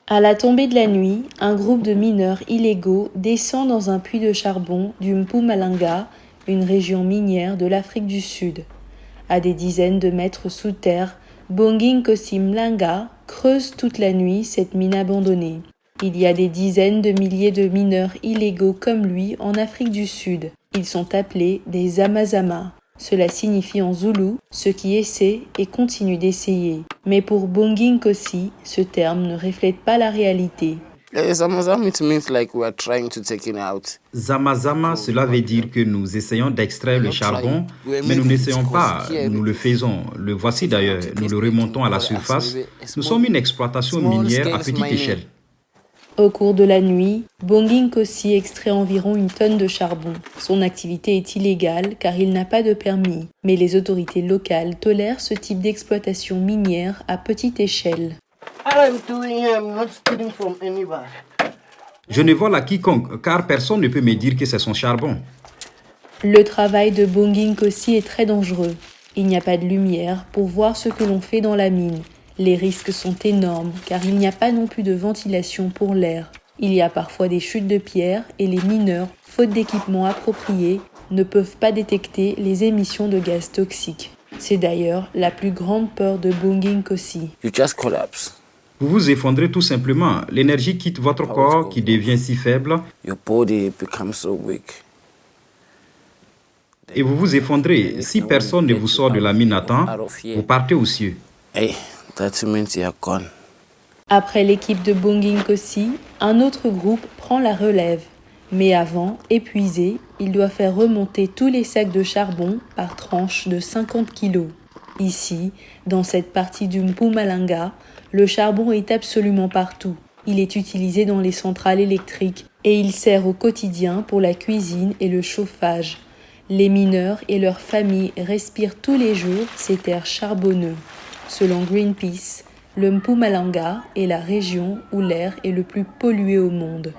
À la tombée de la nuit, un groupe de mineurs illégaux descend dans un puits de charbon du Mpumalanga, une région minière de l'Afrique du Sud. À des dizaines de mètres sous terre, Bonginkosi Mlanga creuse toute la nuit cette mine abandonnée. Il y a des dizaines de milliers de mineurs illégaux comme lui en Afrique du Sud. Ils sont appelés des Zamazama. Cela signifie en zoulou « ceux qui essaient et continuent d'essayer ». Mais pour Bonginkosi, ce terme ne reflète pas la réalité. Zamazama, cela veut dire que nous essayons d'extraire le charbon, mais nous n'essayons pas, nous le faisons. Le voici d'ailleurs, nous le remontons à la surface. Nous sommes une exploitation minière à petite échelle. Au cours de la nuit, Bonginkosi extrait environ 1 tonne de charbon. Son activité est illégale car il n'a pas de permis, mais les autorités locales tolèrent ce type d'exploitation minière à petite échelle. Je ne vole à quiconque car personne ne peut me dire que c'est son charbon. Le travail de Bonginkosi est très dangereux. Il n'y a pas de lumière pour voir ce que l'on fait dans la mine. Les risques sont énormes car il n'y a pas non plus de ventilation pour l'air. Il y a parfois des chutes de pierres et les mineurs, faute d'équipement approprié, ne peuvent pas détecter les émissions de gaz toxiques. C'est d'ailleurs la plus grande peur de Bonginkosi. Vous vous effondrez tout simplement. L'énergie quitte votre corps qui devient si faible et vous vous effondrez. Si personne ne vous sort de la mine à temps, vous partez aux cieux. Après l'équipe de Bonginkosi, un autre groupe prend la relève. Mais avant, épuisé, il doit faire remonter tous les sacs de charbon par tranche de 50 kilos. Ici, dans cette partie du Mpumalanga, le charbon est absolument partout. Il est utilisé dans les centrales électriques et il sert au quotidien pour la cuisine et le chauffage. Les mineurs et leurs familles respirent tous les jours cet air charbonneux. Selon Greenpeace, le Mpumalanga est la région où l'air est le plus pollué au monde.